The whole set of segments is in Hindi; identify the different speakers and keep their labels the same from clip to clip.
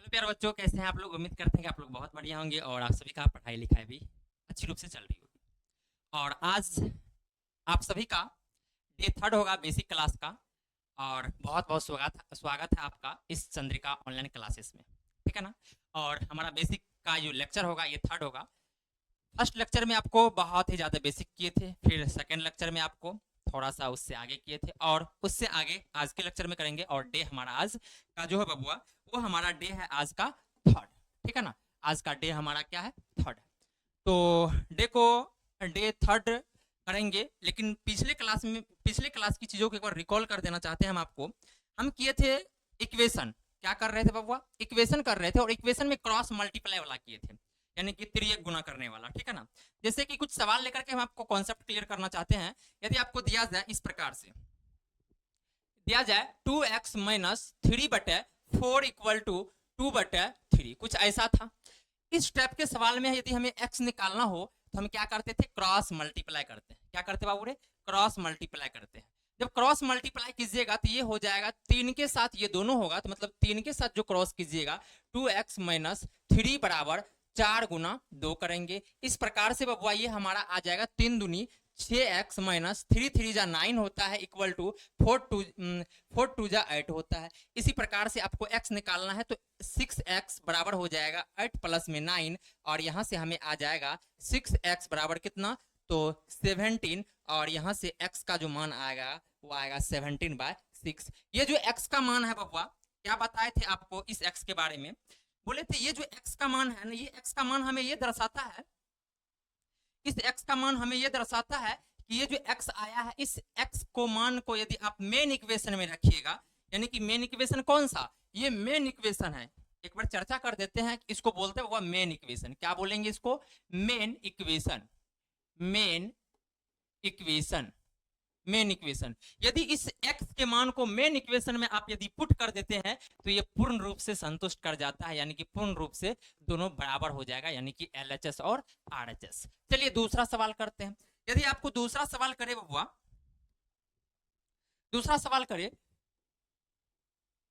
Speaker 1: हेलो प्यारे बच्चों, कैसे हैं आप लोग। उम्मीद करते हैं कि आप लोग बहुत बढ़िया होंगे और आप सभी का पढ़ाई लिखाई भी अच्छी रूप से चल रही होगी। और आज आप सभी का डे थर्ड होगा बेसिक क्लास का। और बहुत बहुत स्वागत स्वागत है आपका इस चंद्रिका ऑनलाइन क्लासेस में, ठीक है ना। और हमारा बेसिक का जो लेक्चर होगा ये थर्ड होगा। फर्स्ट लेक्चर में आपको बहुत ही ज़्यादा बेसिक किए थे, फिर सेकेंड लेक्चर में आपको थोड़ा सा उससे आगे किए थे, और उससे आगे आज के लेक्चर में करेंगे। और डे हमारा आज का जो है बबुआ, वो हमारा डे है आज का थर्ड, ठीक है ना। आज का डे हमारा क्या है, थर्ड। तो डे थर्ड करेंगे, लेकिन पिछले क्लास की चीज़ों को एक बार रिकॉल कर देना चाहते हैं हम आपको। हम किए थे इक्वेशन, क्या कर रहे थे बबुआ, इक्वेशन कर रहे थे, और इक्वेशन में क्रॉस मल्टीप्लाई वाला किए थे, यानी कि तिर्यक गुना करने वाला, ठीक है ना। जैसे कि कुछ सवाल लेकर के हम आपको कॉन्सेप्ट क्लियर करना चाहते हैं। यदि आपको दिया जाए इस प्रकार से, दिया जाए 2x माइनस 3/4 इक्वल टू 2/3, कुछ ऐसा था। इस टाइप के सवाल में यदि हमें x निकालना हो तो हम क्या करते थे, क्रॉस मल्टीप्लाई करते हैं। क्या करते बाबू रे, क्रॉस मल्टीप्लाई करते हैं। जब क्रॉस मल्टीप्लाई कीजिएगा तो ये हो जाएगा 3 के साथ, ये दोनों होगा तो मतलब 3 के साथ जो क्रॉस कीजिएगा 2x माइनस 3 बराबर 4 गुना 2 करेंगे। इस प्रकार से बबुआ ये हमारा आ जाएगा 3 दूनी 6x माइनस 3 3 जा 9 होता है, इक्वल टू 4 2 जा 8 होता है। इसी प्रकार से आपको x निकालना है तो 6x बराबर हो जाएगा 8 प्लस में 9, और यहाँ से हमें आ जाएगा 6x बराबर कितना, तो 17, और यहाँ से x का जो मान आएगा वो आएगा 17/6। ये जो x का मान है बबुआ, क्या बताए थे आपको इस x के बारे में, बोले थे ये जो x का मान है ना, ये x का मान हमें ये दर्शाता है, इस x का मान हमें ये दर्शाता है कि ये जो x आया है, इस x को मान को यदि आप मेन इक्वेशन में रखिएगा, यानी कि मेन इक्वेशन कौन सा, ये मेन इक्वेशन है। एक बार चर्चा कर देते हैं, इसको बोलते हैं वो मेन इक्वेशन। क्या बोलेंगे इसको, main equation, main equation, main equation. यदि इस x के मान को मेन इक्वेशन में आप यदि पुट कर देते हैं तो ये पूर्ण रूप से संतुष्ट कर जाता है, यानी कि पूर्ण रूप से दोनों बराबर हो जाएगा, यानी कि LHS और RHS। चलिए दूसरा सवाल करते हैं। यदि आपको दूसरा सवाल करे बबुआ, दूसरा सवाल करे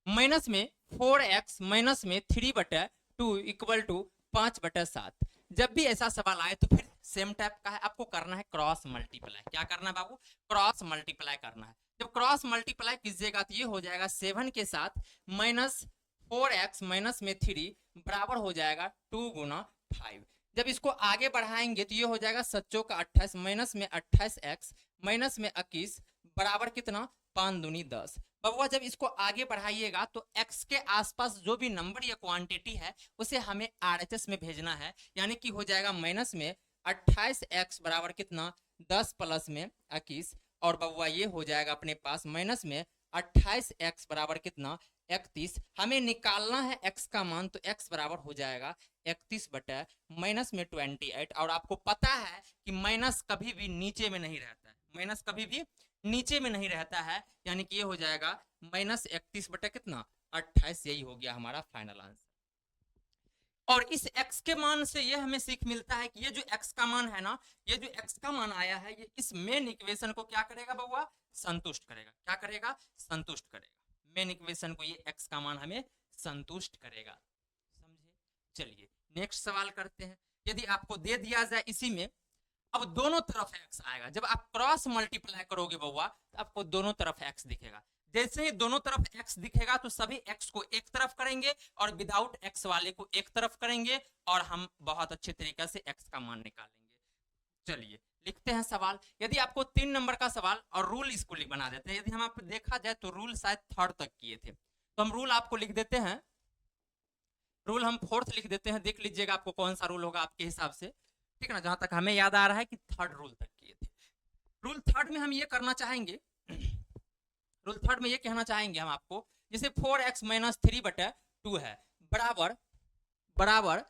Speaker 1: माइनस में 4x माइनस में 3/2 इक्वल टू 5/7। जब भी ऐसा सवाल आए तो फिर सेम टाइप का है, आपको करना है क्रॉस मल्टीप्लाई। क्या करना है बाबू, क्रॉस मल्टीप्लाई करना है। जब क्रॉस मल्टीप्लाई कीजिएगा तो ये हो जाएगा 7 के साथ माइनस 4x माइनस में 3 बराबर हो जाएगा 2 गुना 5। जब इसको आगे बढ़ाएंगे तो ये हो जाएगा 7 का 28 माइनस में 28x माइनस में 21 बराबर कितना, 5 दूनी 10। बबुआ जब इसको आगे बढ़ाइएगा तो x के आसपास जो भी नंबर या क्वांटिटी है उसे हमें RHS में भेजना है, यानी कि हो जाएगा माइनस में 28x बराबर कितना, 10 प्लस में 21, और बबुआ ये हो जाएगा अपने पास माइनस में 28x बराबर कितना, 31। हमें निकालना है x का मान, तो x बराबर हो जाएगा 31 बटा माइनस में 28। और आपको पता है कि माइनस कभी भी नीचे में नहीं रहता है, माइनस कभी भी नीचे में नहीं रहता है, यानी कि ये हो जाएगा माइनस 31 बटा कितना, 28। यही हो गया हमारा फाइनल आंसर। और इस x के मान से ये हमें सीख मिलता है कि ये जो x का मान है ना, ये जो x का मान आया है, ये इस मेन इक्वेशन को क्या करेगा बबुआ, संतुष्ट करेगा। क्या करेगा, संतुष्ट करेगा। मेन इक्वेशन को ये x का मान हमें संतुष्ट करेगा, समझे। चलिए नेक्स्ट सवाल करते हैं। यदि आपको दे दिया जाए इसी में, अब दोनों तरफ x आएगा। जब आप क्रॉस मल्टीप्लाई करोगे बउआ तो आपको दोनों तरफ x दिखेगा। जैसे ही दोनों तरफ x दिखेगा तो सभी x को एक तरफ करेंगे और विदाउट x वाले को एक तरफ करेंगे, और हम बहुत अच्छे तरीके से x का मान निकालेंगे। चलिए लिखते हैं सवाल। यदि आपको 3 नंबर का सवाल, और रूल इसको बना देते हैं। यदि हम आपको देखा जाए तो रूल शायद थर्ड तक किए थे, तो हम रूल आपको लिख देते हैं, रूल हम फोर्थ लिख देते हैं। देख लीजिएगा आपको कौन सा रूल होगा आपके हिसाब से, ठीक है ना। जहां तक हमें याद आ रहा है कि थर्ड रूल तक किए थे। रूल थर्ड में हम ये करना चाहेंगे, रूल थर्ड में ये कहना चाहेंगे हम आपको, जैसे 4x माइनस 3/2 है बराबर बराबर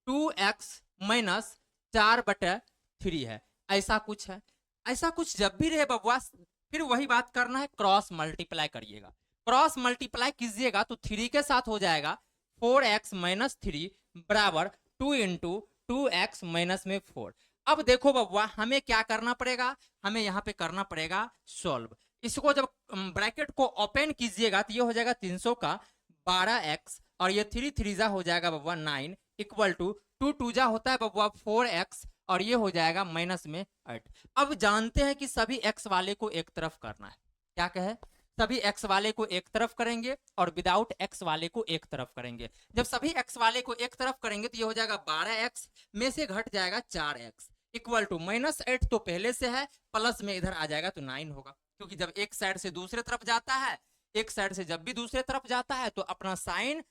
Speaker 1: 2x माइनस 4/3 है, ऐसा कुछ है। ऐसा कुछ जब भी रहे बबुआ, फिर वही बात करना है, क्रॉस मल्टीप्लाई करिएगा। क्रॉस मल्टीप्लाई कीजिएगा तो 3 के साथ हो जाएगा 4x माइनस 3 बराबर 2 इंटू 2x माइनस में 4। अब देखो बबुआ हमें क्या करना पड़ेगा, हमें यहाँ पे करना पड़ेगा सॉल्व। इसको जब ब्रैकेट को ओपन कीजिएगा तो ये हो जाएगा 300 का 12x और ये 3 3 जा हो जाएगा बबुआ 9 इक्वल टू 2 2 जा होता है बबुआ 4x और ये हो जाएगा माइनस में 8। अब जानते हैं कि सभी x वाले को एक तरफ करना है। क्या कहे? सभी x वाले को एक तरफ करेंगे और विदाउट x वाले को एक तरफ करेंगे। जब सभी x वाले को एक तरफ करेंगे तो ये हो जाएगा 12x में से घट जाएगा 4x इक्वल टू -8 तो पहले से है, प्लस में इधर आ जाएगा तो 9 होगा, क्योंकि जब एक साइड से दूसरे तरफ जाता है, एक साइड से जब भी दूसरे तरफ जाता है तो अपना साइन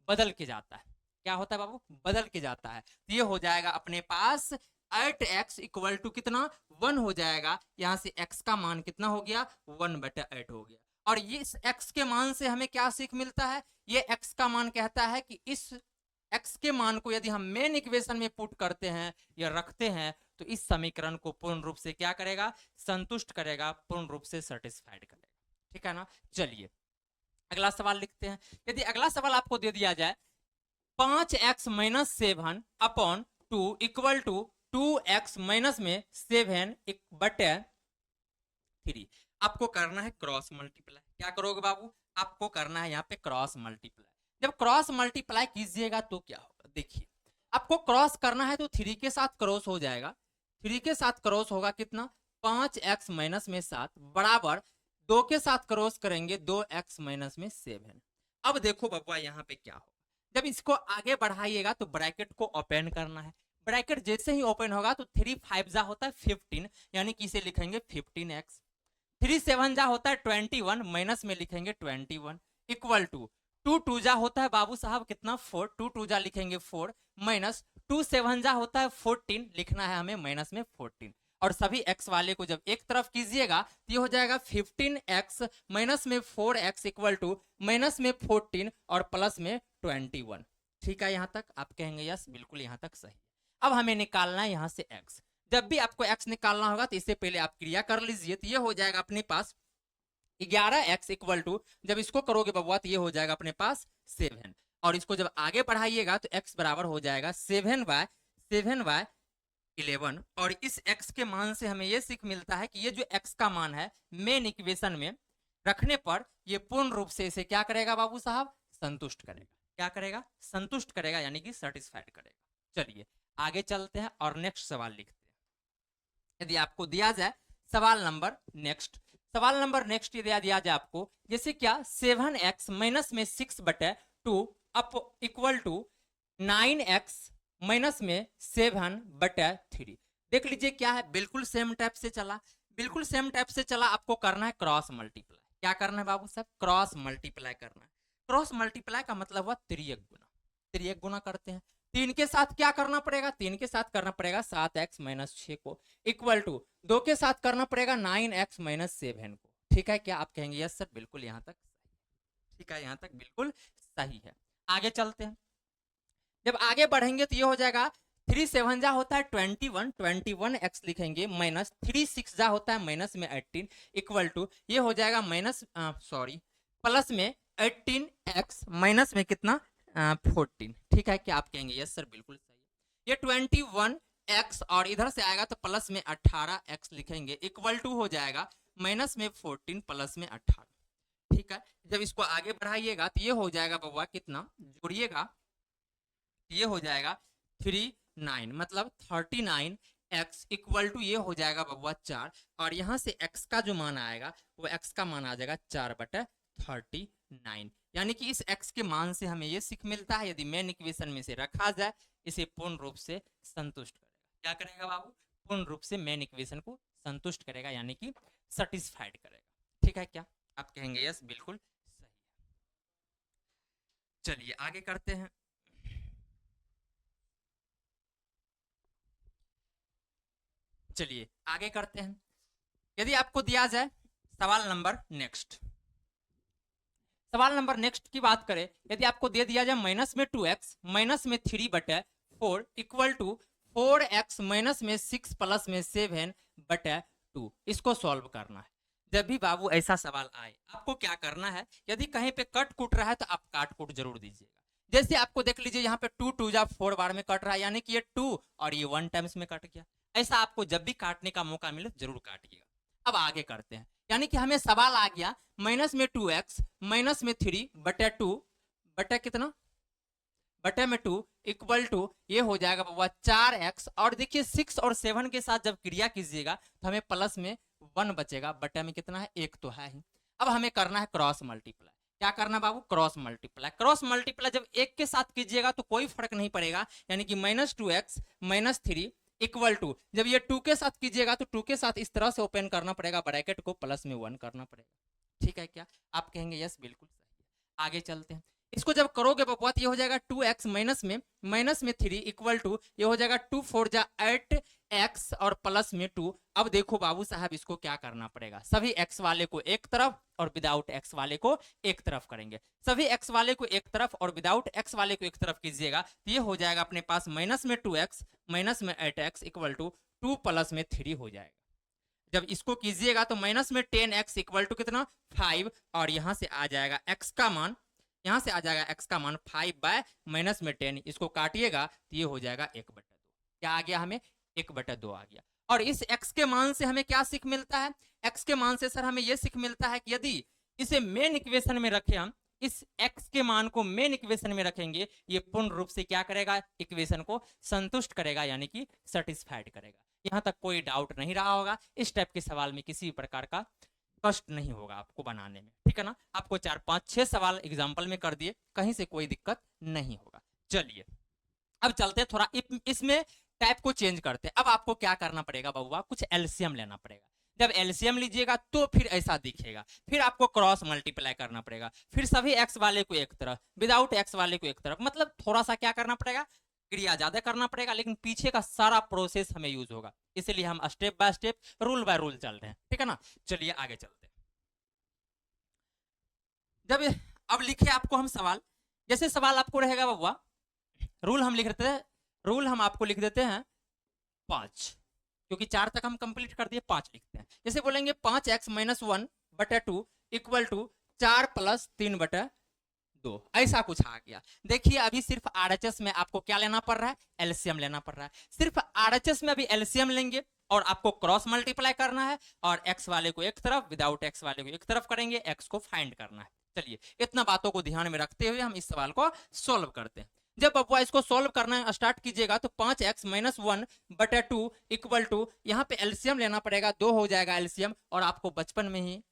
Speaker 1: बदल के जाता है। क्या होता है बाबू? बदल के जाता है। तो ये हो जाएगा अपने पास 8x इक्वल टू कितना 1 हो जाएगा। यहां से x का मान कितना हो गया 1/8 हो गया। और ये इस x के मान से हमें क्या सीख मिलता है? ये x का मान कहता है कि इस x के मान को यदि हम मेन इक्वेशन में पुट करते हैं या रखते हैं तो इस समीकरण को पूर्ण रूप से क्या करेगा? संतुष्ट करेगा, पूर्ण रूप से सेटिस्फाइड करेगा। ठीक है ना? चलिए अगला सवाल लिखते हैं। यदि अगला सवाल आपको दे दिया जाए 5x - 7 upon 2 equal to 2x minus में 7/3, आपको करना है क्रॉस मल्टीप्लाई। क्या करोगे बाबू? आपको करना है यहाँ पे क्रॉस मल्टीप्लाई। जब क्रॉस मल्टीप्लाई कीजिएगा तो क्या होगा? देखिए आपको क्रॉस करना है तो 3 के साथ क्रॉस हो जाएगा। 3 के साथ क्रॉस होगा कितना 5x माइनस में 7 बराबर 2 के साथ क्रॉस करेंगे 2x माइनस में 7। अब देखो बबुआ यहाँ पे क्या होगा, जब इसको आगे बढ़ाइएगा तो ब्रैकेट को ओपन करना है। ब्रैकेट जैसे ही ओपन होगा तो 3 5 जा होता है 15, यानी कि इसे लिखेंगे 15x। 3 7 जा होता है 21, माइनस में लिखेंगे 21 इक्वल टू 2 2 जा होता है बाबू साहब कितना 4, 2 2 जा लिखेंगे 4 माइनस 2 7 जा होता है 14, लिखना है हमें माइनस में 14। और सभी x वाले को जब एक तरफ कीजिएगा तो ये हो जाएगा 15x माइनस में 4x इक्वल टू माइनस में 14 और प्लस में 21। ठीक है, यहाँ तक आप कहेंगे यस बिल्कुल यहाँ तक सही। अब हमें निकालना है यहाँ से x। जब भी आपको x निकालना होगा तो इससे पहले आप क्रिया कर लीजिए। तो ये हो जाएगा अपने पास 11x इक्वल टू, जब इसको करोगे बबुआ तो ये हो जाएगा अपने पास 7, और इसको जब आगे बढ़ाइएगा तो x बराबर हो जाएगा 7/11। और इस x के मान से हमें यह सीख मिलता है कि ये जो x का मान है मेन इक्वेशन में रखने पर ये पूर्ण रूप से इसे क्या करेगा बाबू साहब? संतुष्ट करेगा। क्या करेगा? संतुष्ट करेगा, यानी कि सेटिस्फाइड करेगा। चलिए आगे चलते हैं और नेक्स्ट सवाल लिखते हैं। यदि आपको दिया जाए सवाल नंबर नेक्स्ट, सवाल नंबर नेक्स्ट यदि दिया जाए आपको जैसे क्या 7x माइनस में 6/2 up equal to 9x minus में 7/3। देख लीजिए क्या है, बिल्कुल सेम टाइप से चला, बिल्कुल सेम टाइप से चला। आपको करना है क्रॉस मल्टीप्लाई। क्या करना है बाबू साहब? क्रॉस मल्टीप्लाई करना है। क्रॉस मल्टीप्लाई का मतलब हुआ त्रियक गुना। त्रियक गुना करते हैं। 3 के साथ क्या करना पड़ेगा? 3 के साथ करना पड़ेगा 7x माइनस 6 को इक्वल टू 2 के साथ करना पड़ेगा 9x माइनस 7 को। ठीक है क्या? आप कहेंगे यस सर बिल्कुल यहाँ तक सही। ठीक है, यहाँ तक बिल्कुल सही है। आगे चलते हैं। जब आगे बढ़ेंगे तो ये हो जाएगा 3 7 जा होता है 21x लिखेंगे माइनस 3 6 जा होता है माइनस में 18 इक्वल टू ये हो जाएगा माइनस प्लस में 18x माइनस में कितना 14। ठीक है क्या? आप कहेंगे यस सर बिल्कुल सही है। ये 21x और इधर से आएगा तो प्लस में 18x लिखेंगे इक्वल टू हो जाएगा माइनस में 14 प्लस में 18। ठीक है, जब इसको आगे बढ़ाइएगा तो ये हो जाएगा बबुआ कितना, जोड़िएगा ये हो जाएगा 39 मतलब 39x इक्वल टू ये हो जाएगा बबुआ 4, और यहां से x का जो मान आएगा वो x का मान आ जाएगा 4/39। यानी कि इस x के मान से हमें ये सीख मिलता है यदि मेन इक्वेशन में से रखा जाए इसे पूर्ण रूप से संतुष्ट करेगा। क्या करेगा बाबू? पूर्ण रूप से मेन इक्वेशन को संतुष्ट करेगा, यानी कि सेटिस्फाइड करेगा। ठीक है क्या? आप कहेंगे यस बिल्कुल सही है। चलिए आगे करते हैं। चलिए आगे करते हैं। यदि आपको दिया जाए सवाल नंबर नेक्स्ट, सवाल नंबर नेक्स्ट की बात करें, यदि आपको दे दिया जाए माइनस में 2x माइनस में 3/4 इक्वल टू 4x माइनस में 6 प्लस में 7/2, इसको सॉल्व करना है। जब भी बाबू ऐसा सवाल आए आपको क्या करना है, यदि कहीं पे कट कूट रहा है तो आप काट कूट जरूर दीजिएगा। जैसे आपको देख लीजिए यहाँ पे 2 2 जा 4 बार में कट रहा है, यानी कि ये 2 और ये 1 टाइम्स में कट गया। ऐसा आपको जब भी काटने का मौका मिले जरूर काटिएगा। अब आगे करते हैं, यानी कि हमें सवाल आ गया माइनस में 2x माइनस में 3/2 बटे कितना, बटे में 2 इक्वल टू ये हो जाएगा बाबा 4x, और देखिए 6 और 7 के साथ जब क्रिया कीजिएगा तो हमें प्लस में 1 बचेगा, बटे में कितना है, 1 तो है ही। अब हमें करना है क्रॉस मल्टीप्लाई। क्या करना बाबू, क्रॉस मल्टीप्लाई। क्रॉस मल्टीप्लाई जब एक के साथ कीजिएगा तो कोई फर्क नहीं पड़ेगा, यानी कि -2x -3 इक्वल टू, जब ये 2 के साथ कीजिएगा तो 2 के साथ इस तरह से ओपन करना पड़ेगा, ब्रैकेट को प्लस में 1 करना पड़ेगा। ठीक है क्या, आप कहेंगे यस बिल्कुल सही है। आगे चलते हैं, इसको जब करोगे बाबू तो ये हो जाएगा 2x माइनस में 3 इक्वल टू ये हो जाएगा 2 4 जा 8x और प्लस में 2। अब देखो बाबू साहब इसको क्या करना पड़ेगा, सभी x वाले को एक तरफ और विदाउट x वाले को एक तरफ करेंगे। सभी x वाले को एक तरफ और विदाउट x वाले को एक तरफ कीजिएगा तो ये हो जाएगा अपने पास माइनस में 2x माइनस में 8x इक्वल टू 2 प्लस में 3 हो जाएगा। जब इसको कीजिएगा तो माइनस में 10x इक्वल टू कितना 5, और यहां से आ जाएगा x का मान, यहां से आ जाएगा x का मान 5 बाय माइनस में 10, इसको काटिएगा तो ये हो जाएगा 1/2। क्या आ गया हमें, 1/2 आ गया। और इस x के मान से हमें क्या सीख मिलता है, x के मान से सर हमें यह सीख मिलता है कि यदि इसे मेन इक्वेशन में रखें, हम इस x के मान को मेन इक्वेशन में रखेंगे, ये पूर्ण रूप से क्या करेगा, इक्वेशन को संतुष्ट करेगा, यानी कि सेटिस्फाइड करेगा। यहां तक कोई डाउट नहीं रहा होगा, इस टाइप के सवाल में किसी प्रकार का कष्ट नहीं होगा आपको बनाने में, ठीक है ना। आपको 4 5 6 सवाल एग्जाम्पल में कर दिए, कहीं से कोई दिक्कत नहीं होगा। चलिए अब चलते हैं थोड़ा इसमें टाइप को चेंज करते हैं। अब आपको क्या करना पड़ेगा बउआ, कुछ एलसीएम लेना पड़ेगा। जब एलसीएम लीजिएगा तो फिर ऐसा दिखेगा, फिर आपको क्रॉस मल्टीप्लाई करना पड़ेगा, फिर सभी एक्स वाले को एक तरफ विदाउट एक्स वाले को एक तरफ, मतलब थोड़ा सा क्या करना पड़ेगा, क्रिया ज्यादा करना पड़ेगा, लेकिन पीछे का सारा प्रोसेस हमें यूज होगा, इसलिए हम step by step rule by rule चल रहे हैं, ठीक है ना। चलिए आगे चलते हैं। जब अब लिखे आपको हम सवाल, जैसे सवाल आपको रहेगा बउआ, रूल हम लिख देते हैं, रूल हम आपको लिख देते हैं 5, क्योंकि 4 तक हम कंप्लीट कर दिए, 5 लिखते हैं। जैसे बोलेंगे 5x minus 1/2 equal to 4 plus 3/2, ऐसा कुछ आ गया। देखिए अभी सिर्फ आरएचएस में आपको क्या लेना पड़ रहा है, एलसीएम लेना पड़ रहा है। सिर्फ आरएचएस में अभी एलसीएम लेंगे और आपको क्रॉस मल्टीप्लाई करना है, और एक्स वाले को एक तरफ विदाउट एक्स वाले को एक तरफ करेंगे, एक्स को फाइंड करना है। चलिए इतना बातों को ध्यान में रखते हुए हम इस सवाल को सोल्व करते हैं। जब बबुआ इसको सोल्व करना स्टार्ट कीजिएगा तो 5x माइनस 1/2 इक्वल टू, यहाँ पे एलसीएम लेना पड़ेगा, 2 हो जाएगा एलसीएम। और आपको बचपन में ही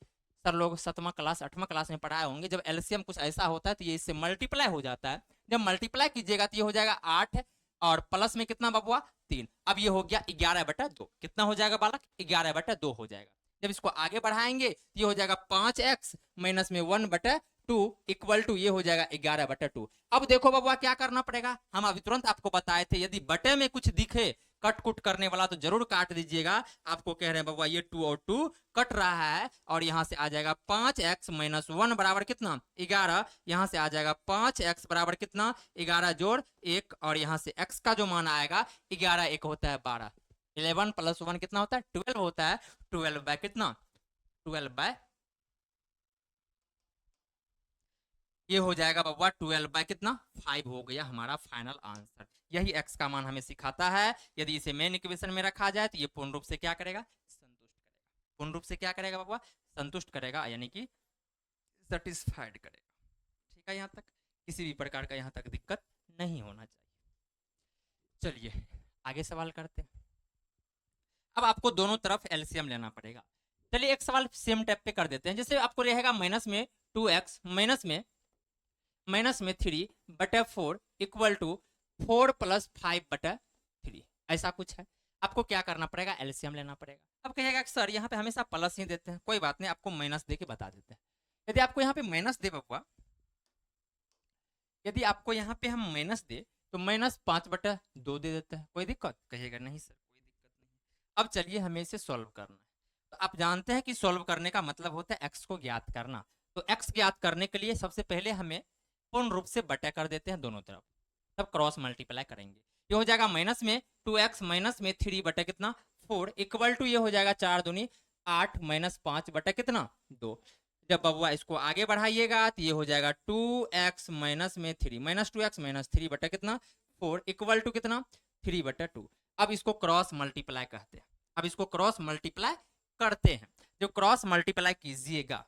Speaker 1: सर लोग 7वां क्लास 8वां क्लास में पढ़ाए होंगे, जब एलसीएम कुछ ऐसा होता है तो ये इससे मल्टीप्लाई हो जाता है। जब मल्टीप्लाई कीजिएगा तो ये हो जाएगा 8 और प्लस में कितना बबुआ 3। अब ये हो गया 11/2, कितना हो जाएगा बालक, 11/2 हो जाएगा। जब इसको आगे बढ़ाएंगे तो ये हो जाएगा 5x माइनस में 1/2 इक्वल टू ये हो जाएगा 11/2। अब देखो बबुआ क्या करना पड़ेगा, हम अभी तुरंत आपको बताए थे, यदि बटे में कुछ दिखे कट कुट करने वाला तो जरूर काट दीजिएगा। आपको कह रहे हैं बबुआ ये 2 और 2 कट रहा है, और यहां से आ जाएगा 5x माइनस 1 बराबर कितना 11, यहां से आ जाएगा 5x बराबर कितना 11 जोड़ 1, और यहां से x का जो मान आएगा 11 1 होता है 12, 11 प्लस 1 कितना होता है 12 होता है, 12 बाय कितना 12 बाय, ये हो जाएगा बबुआ 12 बाय कितना 5 हो गया हमारा फाइनल आंसर। यही x का मान हमें सिखाता है, यदि इसे मेन इक्वेशन में रखा जाए तो ये पूर्ण रूप से क्या करेगा, संतुष्ट करेगा। पूर्ण रूप से क्या करेगा बबुआ, संतुष्ट करेगा, यानी कि सेटिस्फाइड करेगा। ठीक है, यहाँ तक किसी भी प्रकार का यहाँ तक दिक्कत नहीं होना चाहिए। चलिए आगे सवाल करते हैं। अब आपको दोनों तरफ एलसीएम लेना पड़ेगा। चलिए एक सवाल सेम टाइप पे कर देते हैं। जैसे आपको रहेगा माइनस में 2x माइनस में 3/4 इक्वल टू 4 प्लस 5/3, ऐसा कुछ है। आपको क्या करना पड़ेगा, एलसीएम लेना पड़ेगा। अब कहिएगा सर यहाँ पे हमेशा प्लस ही देते हैं, कोई बात नहीं, आपको माइनस दे के बता देते हैं। यदि आपको यहाँ पे माइनस दे बबुआ, यदि आपको यहाँ पे हम माइनस दे तो -5/2 दे देते हैं, कोई दिक्कत, कहिएगा नहीं सर कोई दिक्कत नहीं। अब चलिए हमें इसे सॉल्व करना है। तो आप जानते हैं कि सॉल्व करने का मतलब होता है एक्स को ज्ञात करना। तो एक्स ज्ञात करने के लिए सबसे पहले हमें पूर्ण रूप से बटा कर देते हैं दोनों तरफ, तब क्रॉस मल्टीप्लाई करेंगे। ये हो जाएगा माइनस में 2x माइनस में 3 बटा कितना 4 इक्वल टू ये हो जाएगा 4 दूनी 8 माइनस 5 बटा कितना 2। जब बबुआ इसको आगे बढ़ाइएगा तो ये हो जाएगा 2x माइनस में 3 माइनस 2x माइनस 3 बटा कितना 4 इक्वल टू कितना 3/2। अब इसको क्रॉस मल्टीप्लाई कहते हैं। अब इसको क्रॉस मल्टीप्लाई करते हैं। जो क्रॉस मल्टीप्लाई कीजिएगा,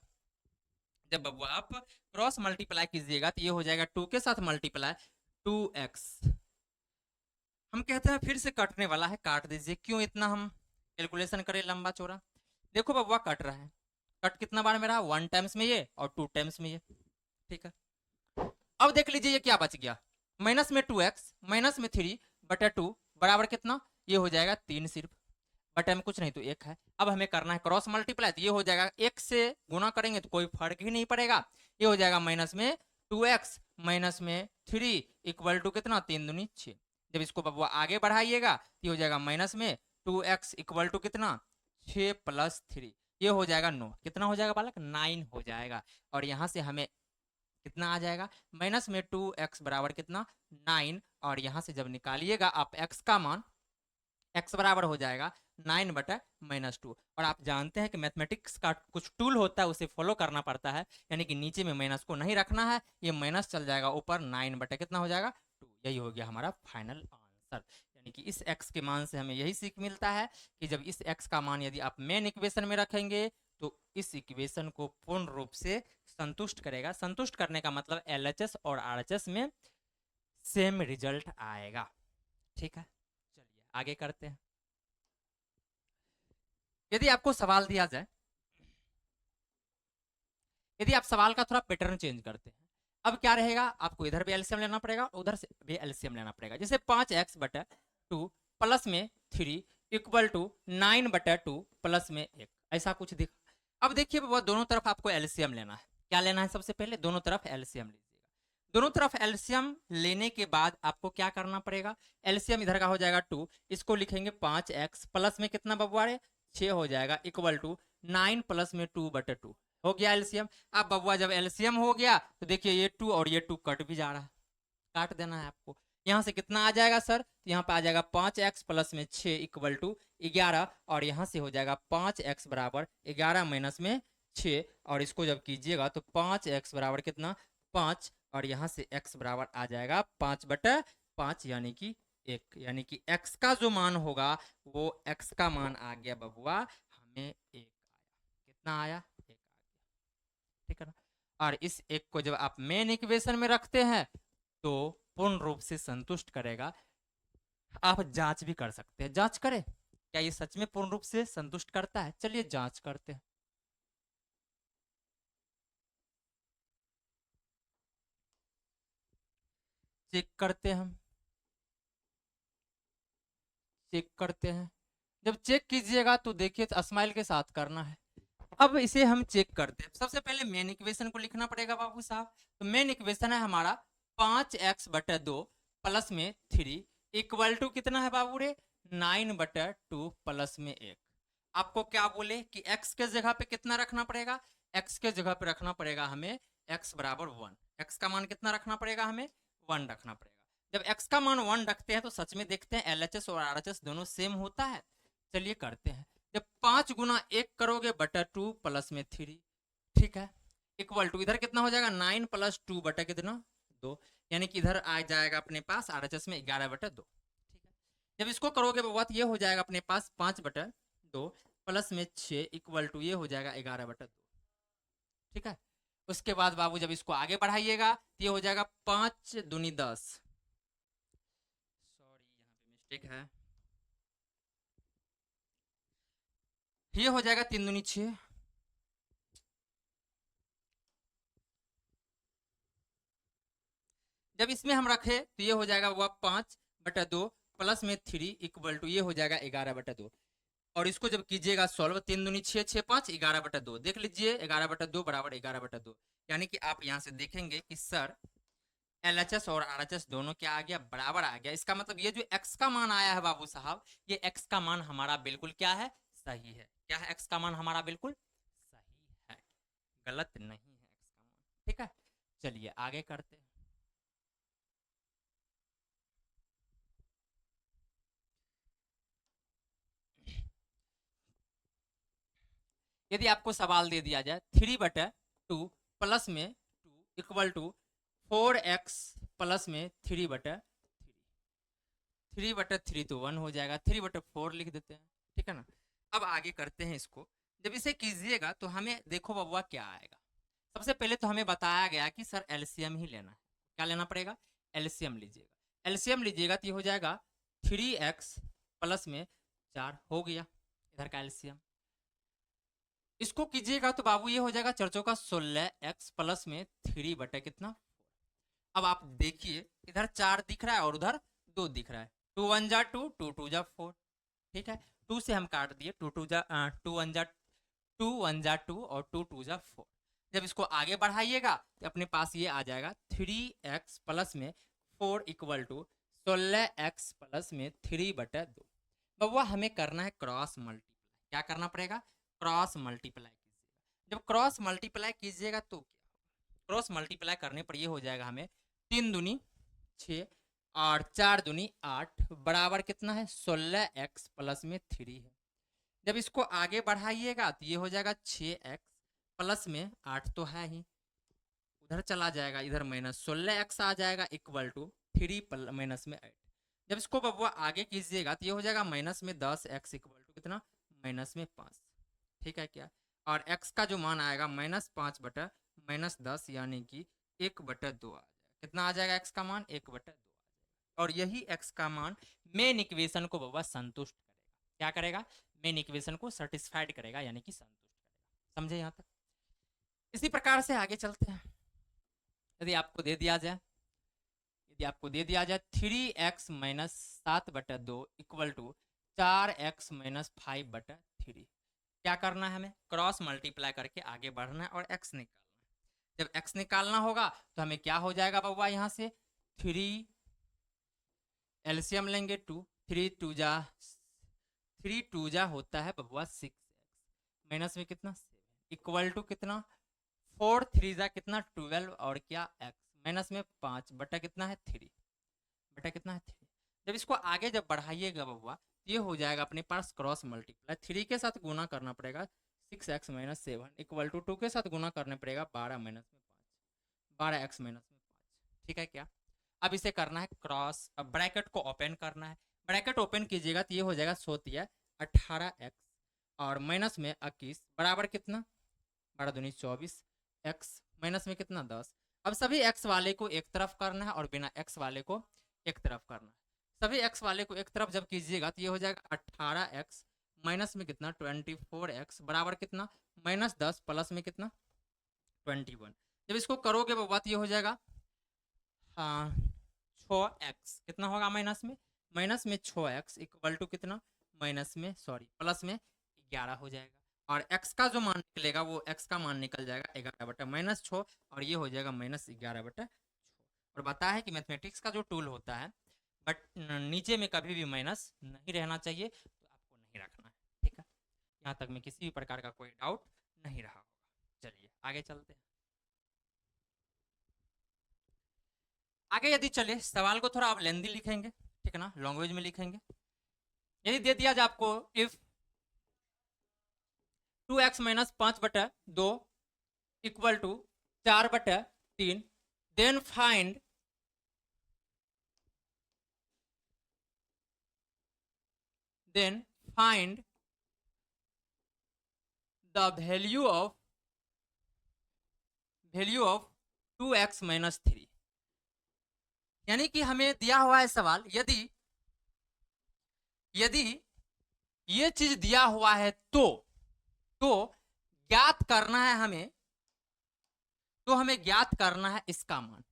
Speaker 1: जब बबुआ आप क्रॉस मल्टीप्लाई कीजिएगा तो ये हो जाएगा 2 के साथ मल्टीप्लाई 2x। हम कहते हैं फिर से कटने वाला है, काट दीजिए, क्यों इतना हम कैलकुलेशन करें लंबा चौड़ा। देखो बबुआ कट रहा है, कट कितना बार में रहा, 1 टाइम्स में ये और 2 टाइम्स में ये, ठीक है। अब देख लीजिए ये क्या बच गया, माइनस में 2x माइनस में 3 बटा 2 बराबर कितना, ये हो जाएगा 3 सिर्फ, बटे में कुछ नहीं तो 1 है। अब हमें करना है क्रॉस मल्टीप्लाई, तो ये हो जाएगा 1 से गुना करेंगे तो कोई फर्क ही नहीं पड़ेगा, ये हो जाएगा माइनस में 2x माइनस में 3 इक्वल टू कितना, 3 दूनी 6। जब इसको बबुआ आगे बढ़ाइएगा तो ये हो जाएगा माइनस में 2x इक्वल टू कितना, 6 प्लस 3, ये हो जाएगा 9, कितना हो जाएगा बालक, 9 हो जाएगा। और यहाँ से हमें कितना आ जाएगा, माइनस में 2x बराबर कितना, 9, और यहाँ से जब निकालिएगा आप x का मान, x बराबर हो जाएगा 9 बटा माइनस 2। और आप जानते हैं कि मैथमेटिक्स का कुछ टूल होता है उसे फॉलो करना पड़ता है, यानी कि नीचे में माइनस को नहीं रखना है, ये माइनस चल जाएगा ऊपर, 9 बटा कितना हो जाएगा 2, यही हो गया हमारा फाइनल आंसर। यानी कि इस x के मान से हमें यही सीख मिलता है कि जब इस x का मान यदि आप मेन इक्वेशन में रखेंगे तो इस इक्वेशन को पूर्ण रूप से संतुष्ट करेगा। संतुष्ट करने का मतलब LHS और RHS में सेम रिजल्ट आएगा, ठीक है। चलिए आगे करते हैं। यदि आपको सवाल दिया जाए, यदि आप सवाल का थोड़ा पैटर्न चेंज करते हैं, अब क्या रहेगा, आपको इधर भी एलसीएम लेना पड़ेगा, उधर से भी एलसीएम लेना पड़ेगा। जैसे 5x बटा 2 प्लस में 3 इक्वल टू 9 बटा 2 प्लस में 1, ऐसा कुछ दिखा। अब देखिए वो दोनों तरफ आपको एलसीएम लेना है। क्या लेना है, सबसे पहले दोनों तरफ एलसीएम लीजिएगा। दोनों तरफ एलसीएम लेने के बाद आपको क्या करना पड़ेगा, एलसीएम इधर का हो जाएगा 2, इसको लिखेंगे 5x प्लस में कितना बबुआ, 6 हो जाएगा इक्वल टू 9 प्लस में 2 बटे 2, हो गया एलसीएम। अब बबुआ जब एलसीएम हो गया तो देखिए ये 2 और ये 2 कट भी जा रहा है, काट देना है आपको। यहाँ से कितना आ जाएगा सर, तो यहाँ पे आ जाएगा 5x प्लस में 6 इक्वल टू 11, और यहाँ से हो जाएगा 5x बराबर 11 माइनस में 6, और इसको जब कीजिएगा तो 5x बराबर कितना 5, और यहाँ से x बराबर आ जाएगा 5 बटा 5 यानी कि 1, यानी कि x का जो मान होगा वो x का मान आ गया बबुआ हमें 1 आया, कितना आया 1 आ गया, ठीक है ना। और इस 1 को जब आप मेन इक्वेशन में रखते हैं तो पूर्ण रूप से संतुष्ट करेगा। आप जांच भी कर सकते हैं, जांच करें क्या ये सच में पूर्ण रूप से संतुष्ट करता है, चलिए जांच करते हैं। चेक करते हैं, हम चेक करते हैं। जब चेक कीजिएगा तो देखिए स्माइल के साथ करना है। अब इसे हम चेक करते हैं, सबसे पहले मेन इक्वेशन को लिखना पड़ेगा बाबू साहब। तो मेन इक्वेशन है हमारा 5x बटा 2 प्लस में 3 इक्वल टू कितना है बाबू रे 9 बटा 2 प्लस में 1। आपको क्या बोले कि x के जगह पे कितना रखना पड़ेगा, x के जगह पे रखना पड़ेगा हमें x बराबर 1, x का मान कितना रखना पड़ेगा हमें 1 रखना पड़ेगा। जब x का मान 1 रखते हैं तो सच में देखते हैं LHS और RHS दोनों सेम होता है, चलिए करते हैं। जब 5 गुना 1 करोगे बटा 2 प्लस में 3, ठीक है, इक्वल टू इधर कितना हो जाएगा 9 प्लस 2 बटा कितना 2, यानी कि इधर आ जाएगा अपने पास RHS में 11 बटा 2, ठीक है। जब इसको करोगे बात ये हो जाएगा अपने पास 5 बटा 2 प्लस में 6 इक्वल टू ये हो जाएगा 11 बटा 2, ठीक है। उसके बाद बाबू जब इसको आगे बढ़ाइएगा तो ये हो जाएगा 5 दूनी 10, सॉरी यहाँ पे मिस्टेक है, ये हो जाएगा 3 दूनी 6, जब इसमें हम रखे तो ये हो जाएगा वो 5 बटा 2 प्लस में 3 इक्वल टू ये हो जाएगा 11 बटा 2, और इसको जब कीजिएगा सॉल्व 3 दूनी 6 6 5 11 बटा 2, देख लीजिए 11 बटा 2 बराबर 11 बटा 2, यानी कि आप यहाँ से देखेंगे कि सर LHS और RHS दोनों क्या आ गया बराबर आ गया। इसका मतलब ये जो x का मान आया है बाबू साहब, ये x का मान हमारा बिल्कुल क्या है सही है, क्या है x का मान हमारा बिल्कुल सही है, गलत नहीं है x का मान, ठीक है। चलिए आगे करते हैं। यदि आपको सवाल दे दिया जाए 3 बटा 2 प्लस में 2 इक्वल टू 4x प्लस में 3 बटा 3 बटा 3 तो 1 हो जाएगा, 3 बटा 4 लिख देते हैं, ठीक है ना। अब आगे करते हैं इसको, जब इसे कीजिएगा तो हमें देखो बबुआ क्या आएगा, सबसे पहले तो हमें बताया गया कि सर एलसीएम ही लेना है। क्या लेना पड़ेगा? एलसीएम लीजिएगा। एलसीएम लीजिएगा तो ये हो जाएगा 3x प्लस में 4 हो गया इधर का एलसीएम। इसको कीजिएगा तो बाबू ये हो जाएगा 4 चौका 16x प्लस में 3 बटे कितना। अब आप देखिए इधर 4 दिख रहा है और उधर 2 दिख रहा है। 2 1 जा 2, 2 2 जा 4। ठीक है, 2 से हम काट दिए, 2 2 जा 2 1 जा 2 1 जा 2 और 2 2 जा 4। जब इसको आगे बढ़ाइएगा तो अपने पास ये आ जाएगा 3x प्लस में 4 इक्वल टू 16x प्लस में 3 बटे 2। बउआ हमें करना है क्रॉस मल्टीप्लाई। क्या करना पड़ेगा? क्रॉस मल्टीप्लाई कीजिएगा। जब क्रॉस मल्टीप्लाई कीजिएगा तो क्या, क्रॉस मल्टीप्लाई करने पर ये हो जाएगा हमें 3 दूनी 6 और 4 दूनी 8 बराबर कितना है 16x प्लस में 3 है। जब इसको आगे बढ़ाइएगा तो ये हो जाएगा 6x प्लस में 8 तो है ही, उधर चला जाएगा, इधर माइनस 16x आ जाएगा इक्वल टू 3 माइनस में 8। जब इसको बबुआ आगे कीजिएगा तो ये हो जाएगा माइनस में 10x इक्वल टू कितना, माइनस में 5। ठीक है क्या? और x का जो मान आएगा -5 बटा -10 यानी कि 1/2 आ जाएगा। कितना आ जाएगा x का मान? 1/2 आ जाएगा। और यही x का मान मेन इक्वेशन को बबुआ संतुष्ट करेगा। क्या करेगा? मेन इक्वेशन को सेटिस्फाइड करेगा यानी कि संतुष्ट करेगा। समझे यहाँ तक? इसी प्रकार से आगे चलते हैं। यदि आपको दे दिया जाए, यदि आपको दे दिया जाए 3x minus 7/2 equal to 4x minus 5/3, क्या करना है? हमें क्रॉस मल्टीप्लाई करके आगे बढ़ना है और x निकालना है। जब x निकालना होगा तो हमें क्या हो जाएगा बउआ, यहाँ से 3 एलसीएम लेंगे 2, 3 2 जा होता है बबुआ 6x माइनस में कितना 7 इक्वल टू कितना 4 3 जा कितना 12 और क्या x माइनस में 5 बटा कितना है 3 बटा कितना है 3। जब इसको आगे जब बढ़ाइएगा बबुआ ये हो जाएगा अपने पास क्रॉस मल्टीप्लाई। 3 के साथ गुना करना पड़ेगा 6x माइनस 7 इक्वल टू 2 के साथ गुना करने पड़ेगा 12 माइनस में 5, 12x माइनस में 5। ठीक है क्या? अब इसे करना है क्रॉस। अब ब्रैकेट को ओपन करना है। ब्रैकेट ओपन कीजिएगा तो ये हो जाएगा 18x और माइनस में 21 बराबर कितना 12 दूनी 24 x माइनस में कितना 10। अब सभी x वाले को एक तरफ करना है और बिना x वाले को एक तरफ करना है। सभी x वाले को एक तरफ जब कीजिएगा तो ये हो जाएगा 18x माइनस में कितना 24x बराबर कितना -10 प्लस में कितना 21। जब इसको करोगे वो बात ये हो जाएगा 6x कितना होगा माइनस में 6x इक्वल टू कितना प्लस में 11 हो जाएगा। और x का जो मान निकलेगा वो x का मान निकल जाएगा 11/-6 और ये हो जाएगा -11/6। और बताया है कि मैथमेटिक्स का जो टूल होता है बट नीचे में कभी भी माइनस नहीं रहना चाहिए, तो आपको नहीं रखना है। ठीक है, यहाँ तक में किसी भी प्रकार का कोई डाउट नहीं रहा होगा। चलिए आगे चलते हैं। आगे यदि चले सवाल को थोड़ा आप लेंदी लिखेंगे, ठीक है ना, लैंग्वेज में लिखेंगे। यदि दे दिया जाए आपको if 2x minus 5/2 equal to 4/3 then find the value of 2x minus 3। यानी कि हमें दिया हुआ है सवाल, यदि ये चीज दिया हुआ है तो ज्ञात करना है हमें, तो हमें ज्ञात करना है इसका मान।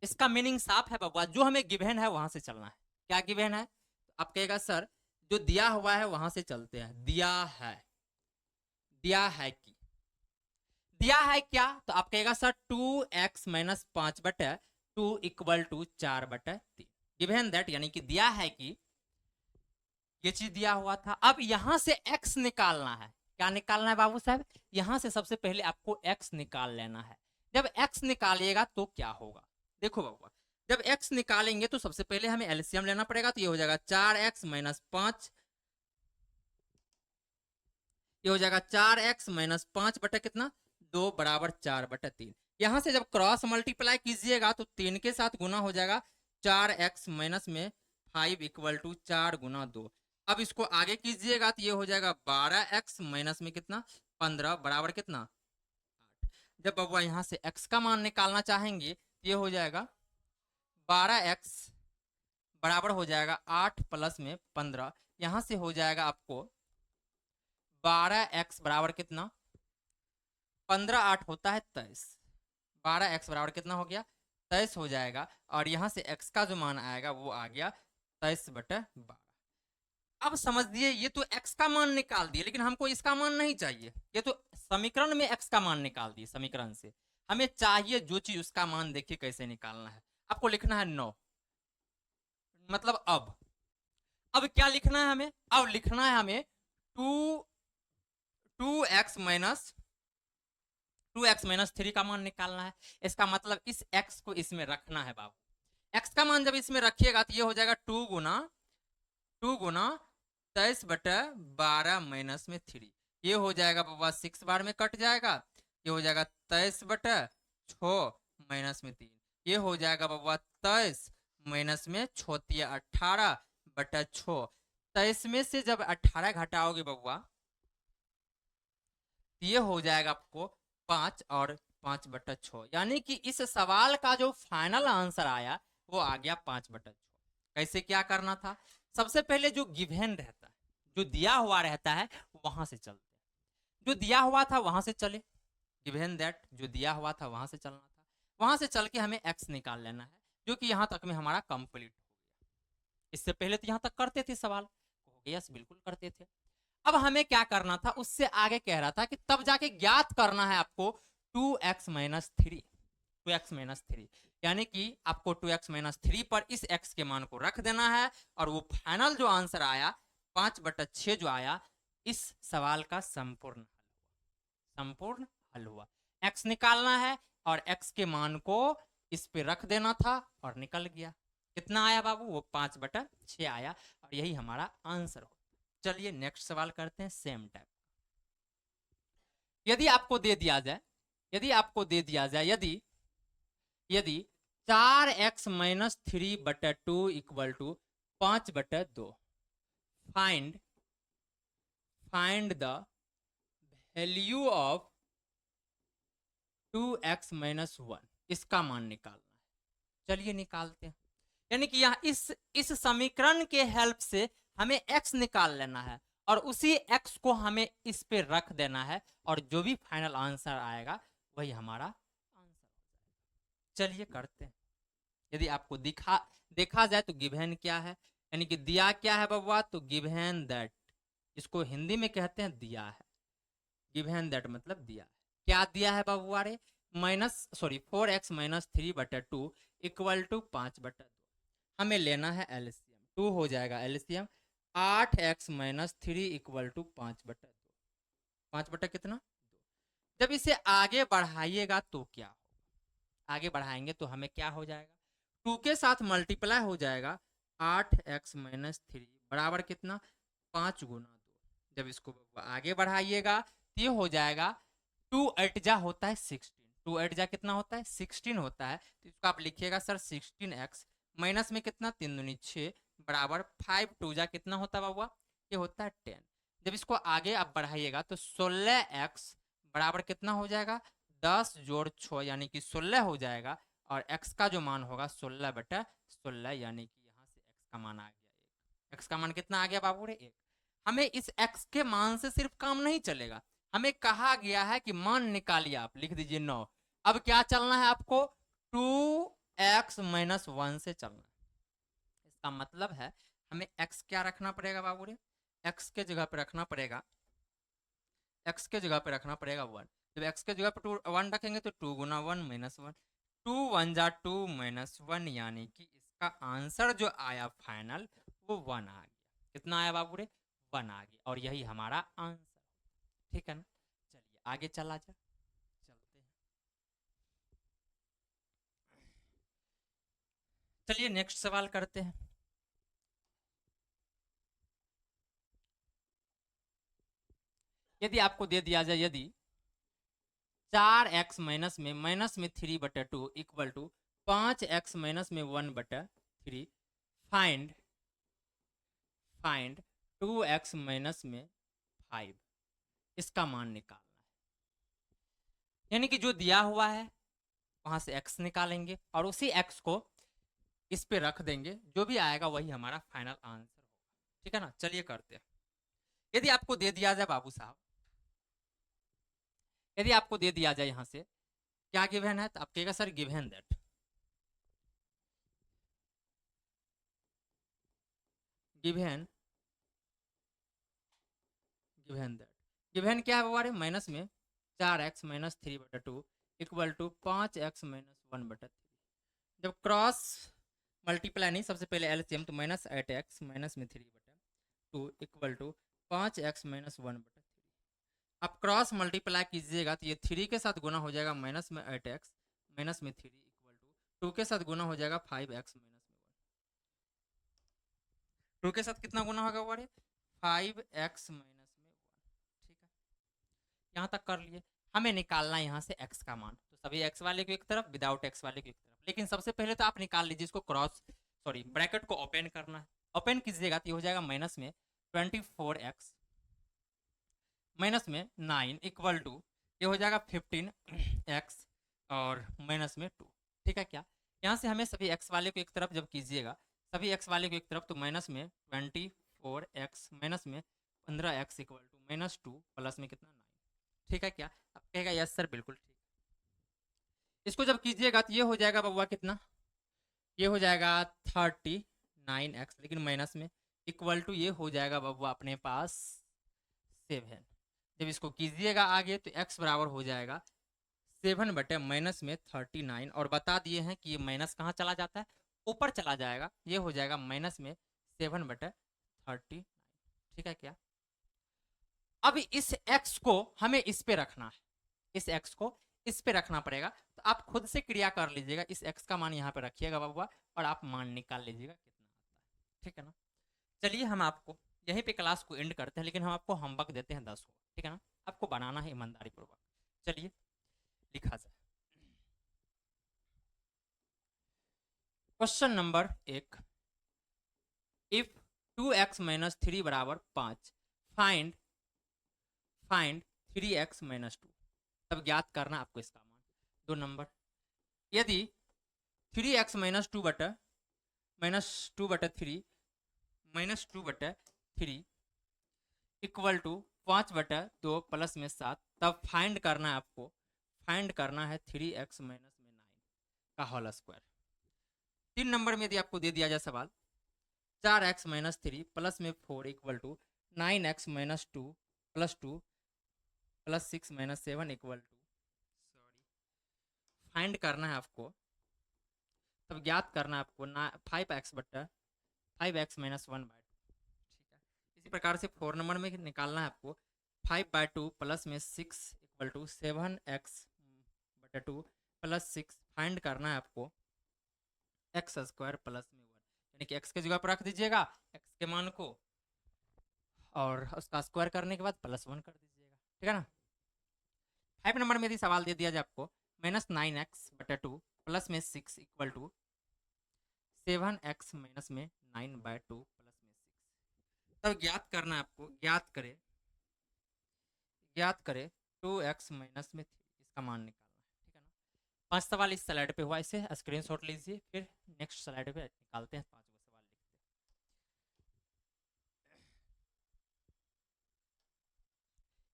Speaker 1: इसका मीनिंग साफ है बबुआ, जो हमें गिवन है वहां से चलना है। क्या गिवन है? आप कहेगा सर जो दिया हुआ है वहां से चलते हैं। दिया है कि दिया है क्या? तो आप कहेगा sir 2x minus 5/2 equal to 4/3 given that, यानी कि दिया है कि ये चीज दिया हुआ था। अब यहां से x निकालना है। क्या निकालना है बाबू साहब? यहां से सबसे पहले आपको x निकाल लेना है। जब x निकालिएगा तो क्या होगा देखो बाबू, जब x निकालेंगे तो सबसे पहले हमें एलसीएम लेना पड़ेगा। तो ये हो जाएगा 4x माइनस 5, ये हो जाएगा 4x माइनस 5 बटा कितना 2 बराबर 4/3। यहां से जब क्रॉस मल्टीप्लाई कीजिएगा तो 3 के साथ गुना हो जाएगा 4x माइनस में 5 इक्वल टू 4 गुना 2। अब इसको आगे कीजिएगा तो ये हो जाएगा 12x माइनस में कितना 15 बराबर कितना 8। जब बबुआ यहाँ से x का मान निकालना चाहेंगे तो ये हो जाएगा 12x बराबर हो जाएगा 8 प्लस में 15। यहाँ से हो जाएगा आपको 12x बराबर कितना, 15 8 होता है 23। 12x बराबर कितना हो गया, 23 हो जाएगा। और यहाँ से x का जो मान आएगा वो आ गया 23/12। अब समझिए ये तो x का मान निकाल दिए, लेकिन हमको इसका मान नहीं चाहिए। ये तो समीकरण में x का मान निकाल दिए समीकरण से, हमें चाहिए जो चीज उसका मान। देखिए कैसे निकालना है, आपको लिखना है 9, मतलब अब क्या लिखना है हमें, अब लिखना है हमें 2x माइनस 3 का मान निकालना है। इसका मतलब इस x को इसमें रखना है बाबू। x का मान जब इसमें रखिएगा तो ये हो जाएगा 2 गुना 23/12 माइनस में 3। ये हो जाएगा बाबा 6 बार में कट जाएगा, ये हो जाएगा 23/6 माइनस में 3। ये हो जाएगा बाबा 23 माइनस में 6 18/6। 23 में से जब 18 घटाओगे बबुआ ये हो जाएगा आपको 5 और 5/6, यानी कि इस सवाल का जो फाइनल आंसर आया वो आ गया 5/6। कैसे क्या करना था, सबसे पहले जो गिवन रहता है, जो दिया हुआ रहता है वहां से चलते हैं। जो दिया हुआ था वहां से चले, गिवन दैट जो दिया हुआ था वहां से चलना था। वहां से चल के हमें x निकाल लेना है, जो कि यहां तक में हमारा कंप्लीट हो गया। इससे पहले तो यहां तक करते थे सवाल, यस बिल्कुल करते थे। अब हमें क्या करना था, उससे आगे कह रहा था कि तब जाके ज्ञात करना है आपको 2x माइनस 3, 2x माइनस 3, यानी कि आपको 2x माइनस 3 पर इस x के मान को रख देना है। और वो फाइनल जो आंसर आया 5/6 जो आया, इस सवाल का संपूर्ण हल हुआ। x निकालना है और x के मान को इस पे रख देना था और निकल गया। कितना आया बाबू, वो 5/6 आया और यही हमारा आंसर हो। चलिए नेक्स्ट सवाल करते हैं सेम टाइप। यदि आपको दे दिया जाए, यदि 4x minus 3/2 equal to 5/2, find the value of 2x minus 1, इसका मान निकालना है। चलिए निकालते हैं। यानी कि यहाँ इस समीकरण के हेल्प से हमें x निकाल लेना है और उसी x को हमें इस पे रख देना है, और जो भी फाइनल आंसर आएगा वही हमारा आंसर हो जाएगा। चलिए करते हैं। यदि आपको देखा जाए तो गिवन क्या है, यानी कि दिया क्या है बबुआ, तो गिवन दैट, इसको हिंदी में कहते हैं दिया है। गिवन दैट मतलब दिया है। क्या दिया है बबुआ रे, 4x माइनस 3/2 इक्वल टू 5/2। हमें लेना है एलसीएम, 2 हो जाएगा LCM, 8x minus 3 equal to 5/2, 5 कितना 2। जब इसे आगे बढ़ाइएगा तो क्या होगा, आगे बढ़ाएंगे तो हमें क्या हो जाएगा, 2 के साथ मल्टीप्लाई हो जाएगा 8x माइनस 3 बराबर कितना 5 गुना 2। जब इसको आगे बढ़ाइएगा तो ये हो जाएगा 2 8 जा होता है 16, 2 8 जा कितना होता है 16 होता है। तो इसको आप लिखिएगा सर 16x माइनस में कितना 3 दूनी 6 बराबर 5 2 जा कितना होता है बाबुआ, ये होता है 10। जब इसको आगे आप बढ़ाइएगा तो 16x बराबर कितना हो जाएगा 10 जोड़ 6 यानी कि 16 हो जाएगा। और x का जो मान होगा 16/16, यानी कि यहाँ से x का मान आ गया 1। x का मान कितना आ गया बाबू रे 1। हमें इस x के मान से सिर्फ काम नहीं चलेगा, हमें कहा गया है कि मान निकालिए, आप लिख दीजिए 9। अब क्या चलना है आपको, 2x माइनस 1 से चलना है। इसका मतलब है हमें x क्या रखना पड़ेगा बाबू रे, x के जगह पे रखना पड़ेगा, x के जगह पे रखना पड़ेगा 1। जब x के जगह पे 1 रखेंगे तो 2 गुना 1 माइनस 1, 2 1 जा 2 माइनस 1, यानी कि इसका आंसर जो आया फाइनल वो 1 आ गया। कितना आया बाबू रे 1 आ गया, और यही हमारा आंसर। ठीक है ना, चलिए आगे चलते हैं। चलिए नेक्स्ट सवाल करते हैं। यदि आपको दे दिया जाए, यदि 4x माइनस में 3/2 इक्वल टू 5x माइनस में 1/3, फाइंड 2x माइनस में 5, इसका मान निकालना है। यानी कि जो दिया हुआ है वहां से x निकालेंगे और उसी x को इस पे रख देंगे, जो भी आएगा वही हमारा फाइनल आंसर होगा। ठीक है ना, चलिए करते हैं। यदि आपको दे दिया जाए बाबू साहब, यदि आपको दे दिया जाए यहां से क्या गिवन है, तो आप कहेगा sir given that, given given that, given क्या है हमारे माइनस में 4x minus 3/2 equal to 5x minus 1/3। जब क्रॉस मल्टीप्लाई नहीं, सबसे पहले एलसीएम, तो माइनस 8x माइनस में 3/2 इक्वल टू 5x माइनस 1/3। आप क्रॉस मल्टीप्लाई कीजिएगा तो ये 3 के साथ गुना हो जाएगा माइनस में 8x माइनस में 3 इक्वल टू 2 के साथ गुना हो जाएगा 5x माइनस में 1। 2 के साथ कितना गुना होगा हमारे 5x माइनस में 1। ठीक है, यहाँ तक कर लिए। हमें निकालना है यहाँ से x का मान, तो सभी x वाले को एक तरफ, विदाउट x वाले को एक तरफ। लेकिन सबसे पहले तो आप निकाल लीजिए इसको, क्रॉस सॉरी ब्रैकेट को ओपन करना है। ओपन कीजिएगा तो ये हो जाएगा माइनस में 24x माइनस में 9 इक्वल टू ये हो जाएगा 15x और माइनस में 2। ठीक है, क्या यहाँ से हमें सभी x वाले को एक तरफ जब कीजिएगा, सभी x वाले को एक तरफ, तो माइनस में 24x माइनस में 15x equal to minus 2 plus में कितना 9। ठीक है, क्या अब कहेगा यस सर बिल्कुल ठीक। इसको जब कीजिएगा तो ये हो जाएगा बबुआ कितना, ये हो जाएगा 39x, लेकिन माइनस में इक्वल टू ये हो जाएगा बबुआ अपने पास 7। जब इसको कीजिएगा आगे तो x बराबर हो जाएगा 7 बटे माइनस में 39, और बता दिए हैं कि ये माइनस कहाँ चला जाता है, ऊपर चला जाएगा। ये हो जाएगा माइनस में 7 बटे 39। ठीक है, क्या अब इस x को हमें इस पे रखना है, इस x को इस पे रखना पड़ेगा। तो आप खुद से क्रिया कर लीजिएगा, इस x का मान यहाँ पे रखिएगा बाबुआ, और आप मान निकाल लीजिएगा कितना आता है। ठीक है ना, चलिए हम आपको यहीं पे क्लास को एंड करते हैं, लेकिन हम आपको होमवर्क देते हैं 10 को। ठीक है ना, आपको बनाना है ईमानदारी पूर्वक। चलिए लिखा जाए। Question number 1, if 2x minus 3 बराबर 5, फाइंड फाइंड 3x माइनस 2। तब ज्ञात करना आपको इसका मान। 2 नंबर, यदि 3x माइनस 2 बटा 3 माइनस 2/3 इक्वल टू 5/2 प्लस में 7, तब फाइंड करना है आपको, फाइंड करना है 3x माइनस में 9 का होल स्क्वायर। 3 नंबर में यदि आपको दे दिया जाए सवाल 4x माइनस 3 प्लस में 4 equal to 9x minus 2 plus 2 plus 6 minus 7 equal to, sorry find करना है आपको, तब ज्ञात करना है आपको 5x बटा 5x माइनस 1/2। ठीक है, इसी प्रकार से 4 नंबर में निकालना है आपको 5/2 प्लस में 6 equal to 7x/2 plus 6। Find करना है आपको एक्स स्क्वायर प्लस में 1, यानी कि x के जगह पर रख दीजिएगा x के मान को, और उसका स्क्वायर करने के बाद +1 कर दीजिएगा। ठीक है ना। 5 नंबर में यदि सवाल दे दिया जाए आपको -9x/2 प्लस में 6 इक्वल टू 7x माइनस में 9/2 प्लस में 6, तब ज्ञात करना है आपको, ज्ञात करे 2x माइनस में 3, इसका मान निकालना है। ठीक है ना, 5 सवाल इस स्लाइड पे हुआ, इसे स्क्रीनशॉट लीजिए, फिर नेक्स्ट स्लाइड पे निकालते हैं 5 सवाल लिखते हैं।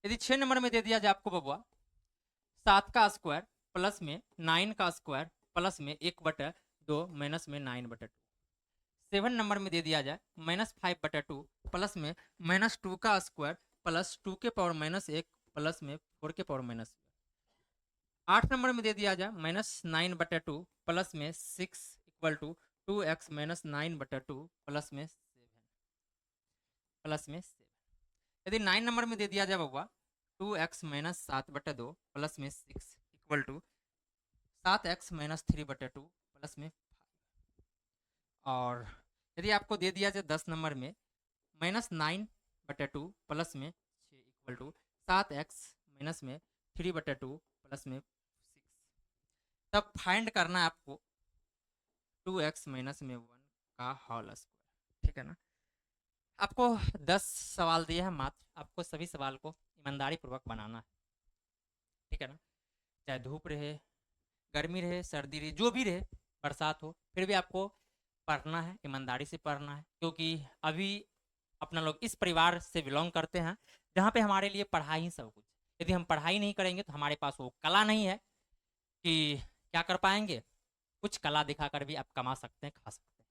Speaker 1: यदि 6 नंबर में दे दिया जाए आपको बबुआ 7 का स्क्वायर प्लस में 9 का स्क्वायर प्लस में 1/2 माइनस में 9/2। 7 नंबर में दे दिया जाए -5/2 प्लस में -2 का स्क्वायर प्लस 2 के पावर -1 प्लस में 4 के पावर -1। 8 नंबर में दे दिया जाए -9/2 प्लस में 6 equal to 2x minus 9/2 plus में 7 यदि 9 नंबर में दे दिया जाए बबुआ 2x माइनस 7/2 प्लस में 6 equal to 7x minus 3/2 plus में 5। और यदि आपको दे दिया जाए 10 नंबर में -9/2 प्लस में 6 इक्वल टू 7x माइनस में 3/2 प्लस में 6, तब फाइंड करना है आपको 2x माइनस में 1 का होल स्क्वायर। ठीक है ना, आपको 10 सवाल दिए हैं मात्र, आपको सभी सवाल को ईमानदारी पूर्वक बनाना है। ठीक है ना, चाहे धूप रहे, गर्मी रहे, सर्दी रहे, जो भी रहे, बरसात हो, फिर भी आपको पढ़ना है, ईमानदारी से पढ़ना है, क्योंकि अभी अपना लोग इस परिवार से बिलोंग करते हैं जहाँ पे हमारे लिए पढ़ाई ही सब कुछ। यदि हम पढ़ाई नहीं करेंगे तो हमारे पास वो कला नहीं है कि क्या कर पाएंगे, कुछ कला दिखाकर भी आप कमा सकते हैं, खा सकते हैं।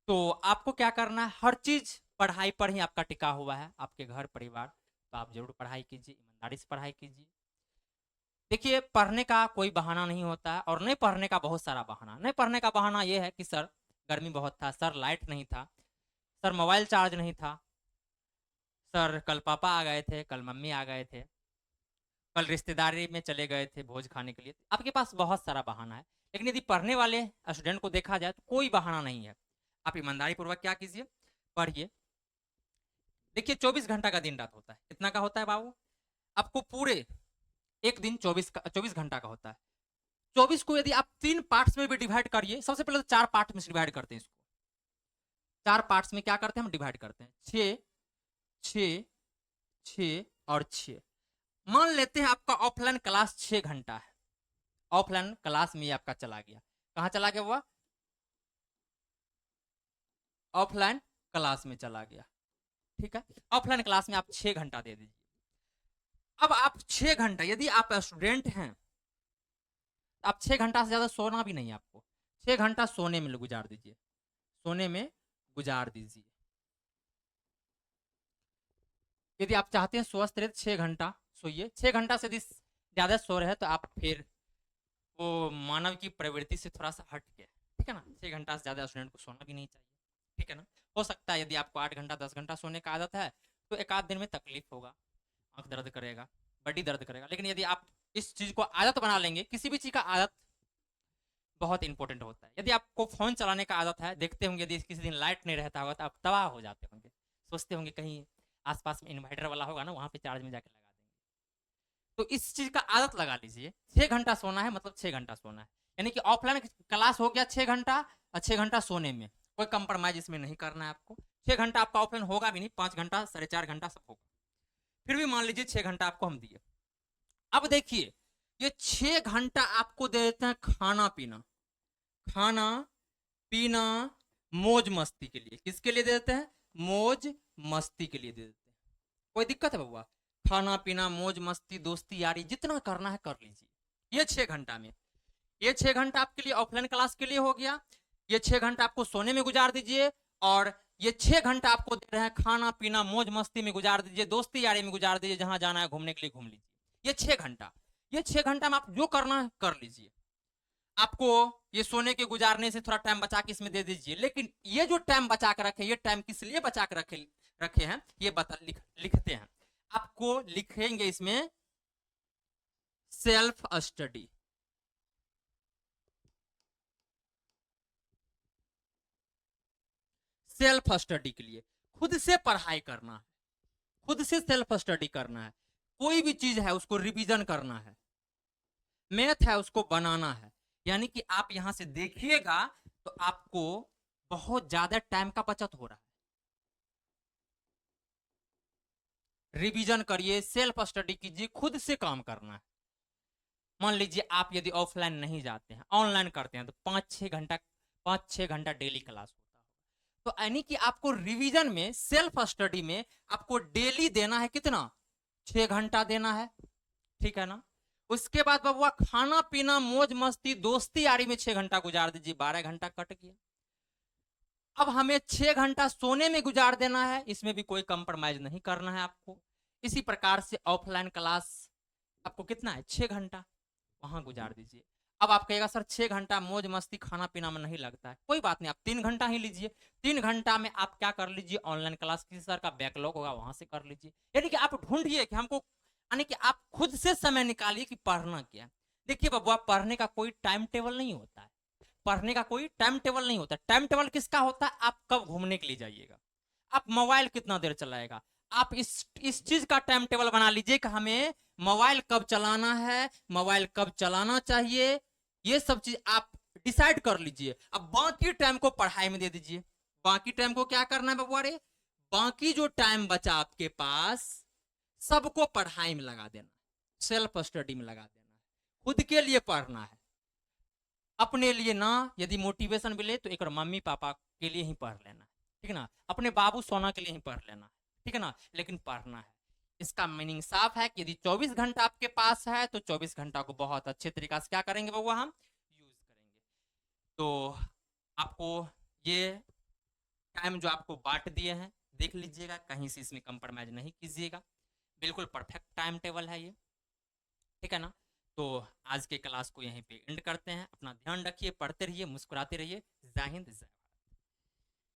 Speaker 1: तो आपको क्या करना है, हर चीज पढ़ाई पर ही आपका टिका हुआ है, आपके घर परिवार, तो आप जरूर पढ़ाई कीजिए, ईमानदारी से पढ़ाई कीजिए। देखिए, पढ़ने का कोई बहाना नहीं होता है, और नहीं पढ़ने का बहुत सारा बहाना। नहीं पढ़ने का बहाना ये है कि सर गर्मी बहुत था, सर लाइट नहीं था, सर मोबाइल चार्ज नहीं था, सर कल पापा आ गए थे, कल मम्मी आ गए थे, कल रिश्तेदारी में चले गए थे भोज खाने के लिए। आपके पास बहुत सारा बहाना है, लेकिन यदि पढ़ने वाले स्टूडेंट को देखा जाए तो कोई बहाना नहीं है। आप ईमानदारी पूर्वक क्या कीजिए, पढ़िए। देखिए, 24 घंटा का दिन रात होता है। कितना का होता है बाबू? आपको पूरे एक दिन 24 घंटा का होता है। 24 को यदि आप 3 पार्ट्स में भी डिवाइड करिए, सबसे पहले तो 4 पार्ट में डिवाइड करते हैं इसको। 4 पार्ट्स में क्या करते हैं हम, डिवाइड करते हैं। 6 6 6 और 6। मान लेते हैं आपका ऑफलाइन क्लास 6 घंटा है, ऑफलाइन क्लास में आपका चला गया, कहाँ चला गया हुआ, ऑफलाइन क्लास में चला गया। ठीक है, ऑफलाइन क्लास में आप 6 घंटा दे दीजिए। अब आप 6 घंटा, यदि आप स्टूडेंट हैं तो आप 6 घंटा से ज्यादा सोना भी नहीं, आपको 6 घंटा सोने में गुजार दीजिए, सोने में गुजार दीजिए। यदि आप चाहते हैं स्वस्थ रहे, 6 घंटा सोइए। 6 घंटा से यदि ज्यादा सो रहे हैं तो आप फिर वो मानव की प्रवृत्ति से थोड़ा सा हट के, ठीक है ना, 6 घंटा से ज्यादा स्टूडेंट को सोना भी नहीं चाहिए, ठीक है ना। हो सकता है यदि आपको 8 घंटा 10 घंटा सोने का आदत है तो एक आध दिन में तकलीफ होगा, आंख दर्द करेगा, बड़ी दर्द करेगा, लेकिन यदि आप इस चीज को आदत बना लेंगे, किसी भी चीज का आदत बहुत इंपॉर्टेंट होता है। यदि आपको फोन चलाने का आदत है, देखते होंगे यदि किसी दिन लाइट नहीं रहता होगा तो आप तबाह हो जाते होंगे, सोचते होंगे कहीं आसपास में इन्वर्टर वाला होगा ना, वहां पे चार्ज में जाके लगा देंगे। तो इस चीज का आदत लगा लीजिए, 6 घंटा सोना है मतलब 6 घंटा सोना है, यानी कि ऑफलाइन क्लास हो गया 6 घंटा, और 6 घंटा सोने में कोई कंप्रोमाइज इसमें नहीं करना है आपको। 6 घंटा आपका ऑफलाइन होगा भी नहीं, 5 घंटा 4.5 घंटा सब होगा, फिर भी मान लीजिए 6 घंटा आपको हम दिए। अब देखिए, ये 6 घंटा आपको दे देते हैं खाना पीना, खाना पीना, मौज मस्ती के लिए। किसके लिए दे देते हैं? मौज मस्ती के लिए दे देते हैं। कोई दिक्कत है बबुआ? खाना पीना, मौज मस्ती, दोस्ती यारी, जितना करना है कर लीजिए ये 6 घंटा में। ये 6 घंटा आपके लिए ऑफलाइन क्लास के लिए हो गया, ये 6 घंटा आपको सोने में गुजार दीजिए, और ये 6 घंटा आपको दे रहे हैं खाना पीना मौज मस्ती में गुजार दीजिए, दोस्ती यारी में गुजार दीजिए, जहां जाना है घूमने के लिए घूम लीजिए। ये 6 घंटा, ये 6 घंटा में आप जो करना है कर लीजिए। आपको ये सोने के गुजारने से थोड़ा टाइम बचा के इसमें दे दीजिए, लेकिन ये जो टाइम बचा के रखे, ये टाइम किस लिए बचा के रखे हैं, ये लिखते हैं। आपको लिखेंगे इसमें सेल्फ स्टडी, सेल्फ स्टडी के लिए खुद से पढ़ाई करना है, खुद से सेल्फ स्टडी करना है। कोई भी चीज है उसको रिवीजन करना है, मैथ है उसको बनाना है, यानी कि आप यहां से देखिएगा तो आपको बहुत ज्यादा टाइम का बचत हो रहा है। रिवीजन करिए, सेल्फ स्टडी कीजिए, खुद से काम करना है। मान लीजिए आप यदि ऑफलाइन नहीं जाते हैं, ऑनलाइन करते हैं, तो 5-6 घंटा डेली क्लास होता है। तो यानी कि आपको रिवीजन में, सेल्फ स्टडी में आपको डेली देना है कितना? 6 घंटा देना है, ठीक है ना। उसके बाद बबुआ खाना पीना मौज मस्ती दोस्ती यारी में 6 घंटा गुजार दीजिए, 12 घंटा कट गया। अब हमें 6 घंटा सोने में गुजार देना है, इसमें भी कोई कंप्रोमाइज नहीं करना है आपको। इसी प्रकार से ऑफलाइन क्लास आपको कितना है? 6 घंटा, वहां गुजार दीजिए। अब आप कहेगा सर 6 घंटा मौज मस्ती खाना पीना में नहीं लगता है, कोई बात नहीं, आप 3 घंटा ही लीजिए। 3 घंटा में आप क्या कर लीजिए, ऑनलाइन क्लास किसी सर का बैकलॉग होगा वहां से कर लीजिए। यानी कि आप ढूंढिए कि हमको, यानी कि आप खुद से समय निकालिए कि पढ़ना क्या है। देखिए बबुआ, पढ़ने का कोई टाइम टेबल नहीं होता है, पढ़ने का कोई टाइम टेबल नहीं होता। टाइम टेबल किसका होता है? आप कब घूमने के लिए जाइएगा, आप मोबाइल कितना देर चलाएगा, आप इस चीज का टाइम टेबल बना लीजिए कि हमें मोबाइल कब चलाना है, मोबाइल कब चलाना चाहिए, ये सब चीज आप डिसाइड कर लीजिए। अब बाकी टाइम को पढ़ाई में दे दीजिए। बाकी टाइम को क्या करना है बबुआ रे? बाकी जो टाइम बचा आपके पास सबको पढ़ाई में लगा देना, सेल्फ स्टडी में लगा देना। खुद के लिए पढ़ना है, अपने लिए ना। यदि मोटिवेशन मिले तो एक मम्मी पापा के लिए ही पढ़ लेना है, ठीक है ना, अपने बाबू सोना के लिए ही पढ़ लेना है, ठीक है ना, लेकिन पढ़ना है। इसका मीनिंग साफ है कि यदि 24 घंटा आपके पास है तो 24 घंटा को बहुत अच्छे तरीका से क्या करेंगे बउआ, हम यूज करेंगे। तो आपको ये टाइम जो आपको बांट दिए हैं देख लीजिएगा, कहीं से इसमें कंप्रोमाइज नहीं कीजिएगा, बिल्कुल परफेक्ट टाइम टेबल है ये, ठीक है ना। तो आज के क्लास को यहीं पे एंड करते हैं। अपना ध्यान रखिए, पढ़ते रहिए, मुस्कुराते रहिए। जय हिंद, जय